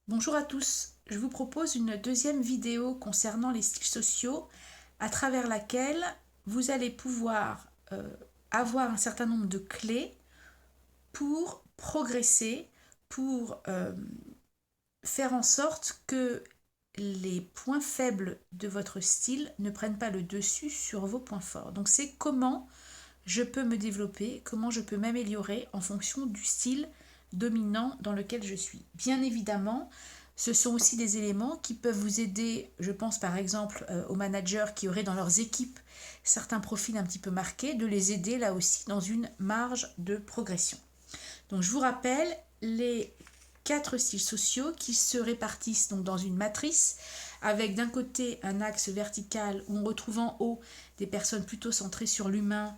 Bonjour à tous, je vous propose une deuxième vidéo concernant les styles sociaux à travers laquelle vous allez pouvoir avoir un certain nombre de clés pour progresser, pour faire en sorte que les points faibles de votre style ne prennent pas le dessus sur vos points forts. Donc c'est comment je peux me développer, comment je peux m'améliorer en fonction du style dominant dans lequel je suis. Bien évidemment, ce sont aussi des éléments qui peuvent vous aider, je pense par exemple aux managers qui auraient dans leurs équipes certains profils un petit peu marqués, de les aider là aussi dans une marge de progression. Donc je vous rappelle les 4 styles sociaux qui se répartissent donc dans une matrice avec d'un côté un axe vertical où on retrouve en haut des personnes plutôt centrées sur l'humain,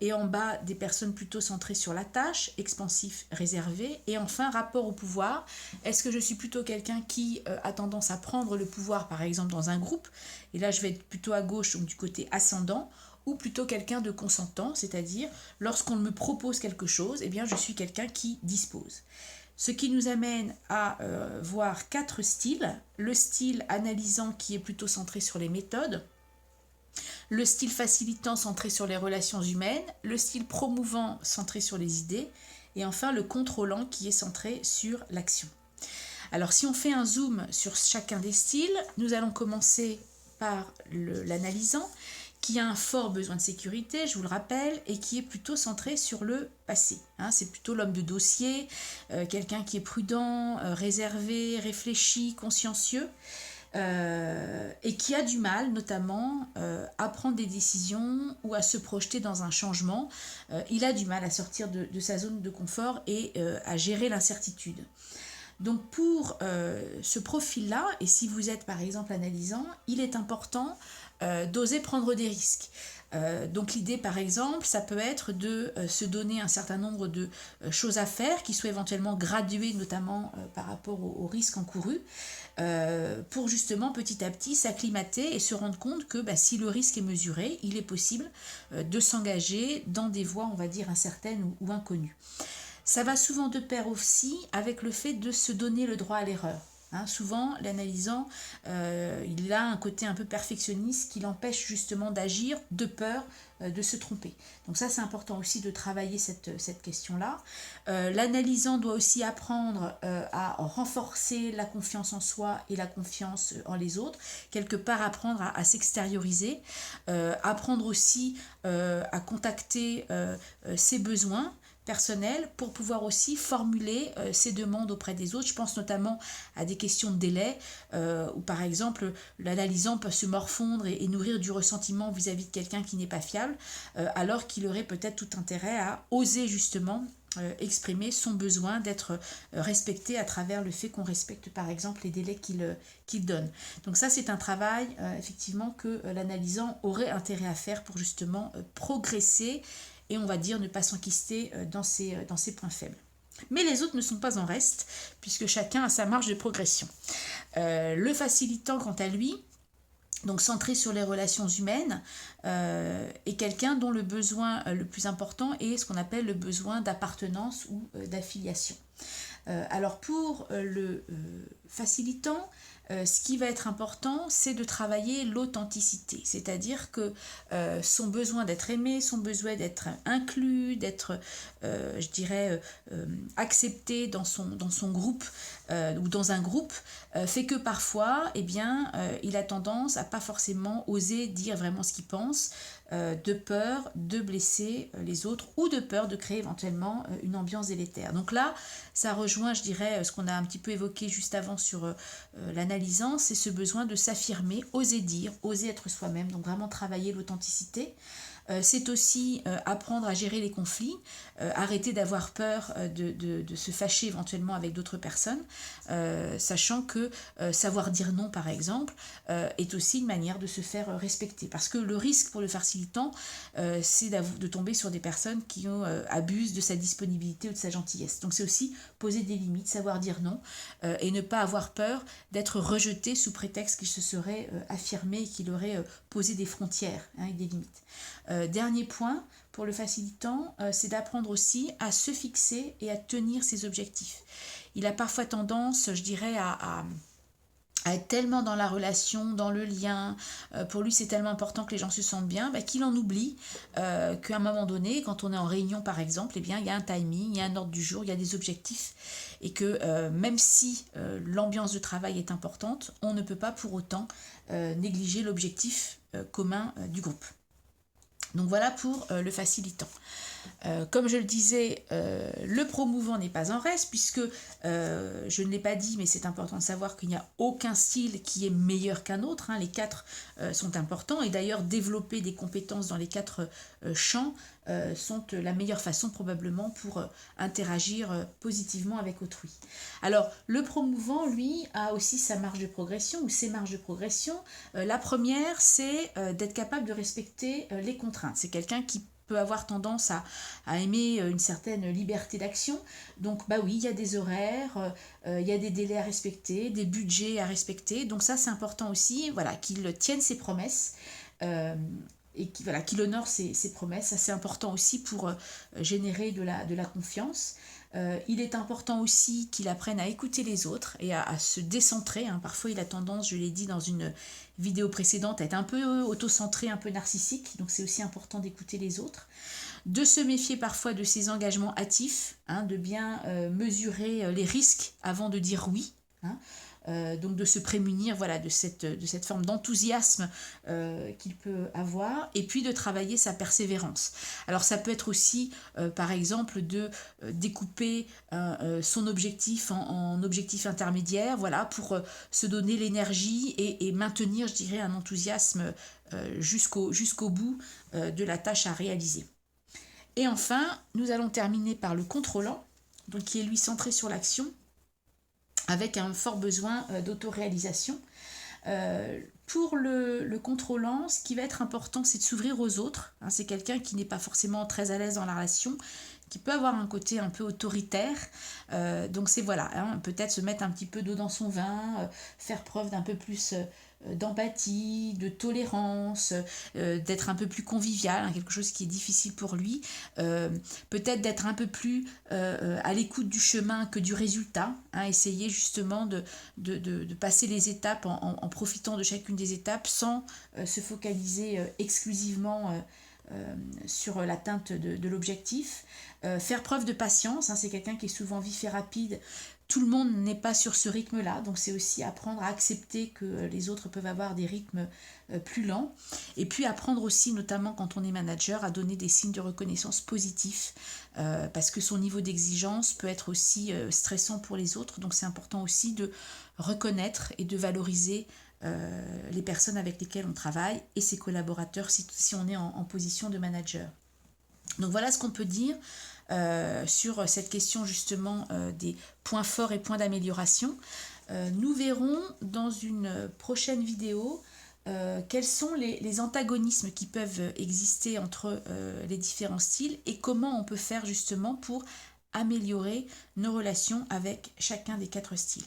et en bas des personnes plutôt centrées sur la tâche, expansif, réservé, et enfin rapport au pouvoir. Est-ce que je suis plutôt quelqu'un qui a tendance à prendre le pouvoir par exemple dans un groupe, et là je vais être plutôt à gauche, donc du côté ascendant, ou plutôt quelqu'un de consentant, c'est-à-dire lorsqu'on me propose quelque chose, eh bien je suis quelqu'un qui dispose. Ce qui nous amène à voir 4 styles. Le style analysant qui est plutôt centré sur les méthodes, le style facilitant centré sur les relations humaines, le style promouvant centré sur les idées, et enfin le contrôlant qui est centré sur l'action. Alors si on fait un zoom sur chacun des styles, nous allons commencer par l'analysant, qui a un fort besoin de sécurité, je vous le rappelle, et qui est plutôt centré sur le passé. C'est plutôt l'homme de dossier, quelqu'un qui est prudent, réservé, réfléchi, consciencieux, et qui a du mal notamment à prendre des décisions ou à se projeter dans un changement. Il a du mal à sortir de sa zone de confort et à gérer l'incertitude. Donc pour ce profil-là, et si vous êtes par exemple analysant, il est important d'oser prendre des risques. Donc l'idée par exemple, ça peut être de se donner un certain nombre de choses à faire qui soient éventuellement graduées notamment par rapport aux risques encourus, pour justement petit à petit s'acclimater et se rendre compte que si le risque est mesuré, il est possible de s'engager dans des voies on va dire incertaines ou inconnues. Ça va souvent de pair aussi avec le fait de se donner le droit à l'erreur. Souvent, l'analysant, il a un côté un peu perfectionniste qui l'empêche justement d'agir de peur de se tromper. Donc ça, c'est important aussi de travailler cette question-là. L'analysant doit aussi apprendre à renforcer la confiance en soi et la confiance en les autres, quelque part apprendre à s'extérioriser, apprendre aussi à contacter ses besoins personnel pour pouvoir aussi formuler ses demandes auprès des autres. Je pense notamment à des questions de délai où par exemple l'analysant peut se morfondre et nourrir du ressentiment vis-à-vis de quelqu'un qui n'est pas fiable, alors qu'il aurait peut-être tout intérêt à oser justement exprimer son besoin d'être respecté à travers le fait qu'on respecte par exemple les délais qu'il donne. Donc ça c'est un travail effectivement que l'analysant aurait intérêt à faire pour justement progresser et on va dire ne pas s'enquister dans ses points faibles. Mais les autres ne sont pas en reste, puisque chacun a sa marge de progression. Le facilitant, quant à lui, donc centré sur les relations humaines, est quelqu'un dont le besoin le plus important est ce qu'on appelle le besoin d'appartenance ou d'affiliation. Alors pour le facilitant, ce qui va être important, c'est de travailler l'authenticité, c'est-à-dire que son besoin d'être aimé, son besoin d'être inclus, d'être, je dirais, accepté dans son groupe ou dans un groupe, fait que parfois, eh bien, il a tendance à pas forcément oser dire vraiment ce qu'il pense, de peur de blesser les autres ou de peur de créer éventuellement une ambiance délétère. Donc là, ça rejoint, je dirais, ce qu'on a un petit peu évoqué juste avant sur l'analysant, c'est ce besoin de s'affirmer, oser dire, oser être soi-même, donc vraiment travailler l'authenticité. C'est aussi apprendre à gérer les conflits, arrêter d'avoir peur de se fâcher éventuellement avec d'autres personnes, sachant que savoir dire non par exemple est aussi une manière de se faire respecter. Parce que le risque pour le facilitant, c'est de tomber sur des personnes qui abusent de sa disponibilité ou de sa gentillesse. Donc c'est aussi poser des limites, savoir dire non et ne pas avoir peur d'être rejeté sous prétexte qu'il se serait affirmé et qu'il aurait posé des frontières et des limites. Dernier point pour le facilitant, c'est d'apprendre aussi à se fixer et à tenir ses objectifs. il a parfois tendance, je dirais, à être tellement dans la relation, dans le lien, pour lui c'est tellement important que les gens se sentent bien, qu'il en oublie qu'à un moment donné, quand on est en réunion par exemple, eh bien, il y a un timing, il y a un ordre du jour, il y a des objectifs, et que même si l'ambiance de travail est importante, on ne peut pas pour autant négliger l'objectif commun du groupe. Donc voilà pour le facilitant. Comme je le disais, le promouvant n'est pas en reste, puisque je ne l'ai pas dit, mais c'est important de savoir qu'il n'y a aucun style qui est meilleur qu'un autre. Les 4 sont importants, et d'ailleurs développer des compétences dans les 4 champs sont la meilleure façon probablement pour interagir positivement avec autrui. Alors le promouvant, lui, a aussi sa marge de progression ou ses marges de progression. La première, c'est d'être capable de respecter les contraintes. C'est quelqu'un qui peut avoir tendance à aimer une certaine liberté d'action. Donc oui, il y a des horaires, il y a des délais à respecter, des budgets à respecter. Donc ça, c'est important aussi, voilà, qu'il tienne ses promesses et qu'il honore ses promesses. Ça, c'est important aussi pour générer de la confiance. Il est important aussi qu'il apprenne à écouter les autres et à se décentrer. Parfois, il a tendance, je l'ai dit dans une vidéo précédente, à être un peu auto-centré, un peu narcissique. Donc, c'est aussi important d'écouter les autres. De se méfier parfois de ses engagements hâtifs, de bien mesurer les risques avant de dire oui. Donc de se prémunir de cette forme d'enthousiasme qu'il peut avoir, et puis de travailler sa persévérance. Alors ça peut être aussi par exemple de découper son objectif en objectifs intermédiaires, pour se donner l'énergie et maintenir, je dirais, un enthousiasme jusqu'au bout de la tâche à réaliser. Et enfin, nous allons terminer par le contrôlant, donc qui est lui centré sur l'action, avec un fort besoin d'autoréalisation. Pour le contrôlant, ce qui va être important, c'est de s'ouvrir aux autres. C'est quelqu'un qui n'est pas forcément très à l'aise dans la relation, qui peut avoir un côté un peu autoritaire. Donc c'est peut-être se mettre un petit peu d'eau dans son vin, faire preuve d'un peu plus d'empathie, de tolérance, d'être un peu plus convivial, quelque chose qui est difficile pour lui, peut-être d'être un peu plus à l'écoute du chemin que du résultat, essayer justement de passer les étapes en profitant de chacune des étapes sans se focaliser exclusivement sur l'atteinte de l'objectif. Faire preuve de patience, c'est quelqu'un qui est souvent vif et rapide. Tout le monde n'est pas sur ce rythme-là, donc c'est aussi apprendre à accepter que les autres peuvent avoir des rythmes plus lents. Et puis apprendre aussi, notamment quand on est manager, à donner des signes de reconnaissance positifs, parce que son niveau d'exigence peut être aussi stressant pour les autres. Donc c'est important aussi de reconnaître et de valoriser les personnes avec lesquelles on travaille et ses collaborateurs si on est en position de manager. Donc voilà ce qu'on peut dire sur cette question justement des points forts et points d'amélioration. Nous verrons dans une prochaine vidéo quels sont les antagonismes qui peuvent exister entre les différents styles et comment on peut faire justement pour améliorer nos relations avec chacun des 4 styles.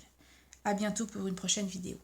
À bientôt pour une prochaine vidéo.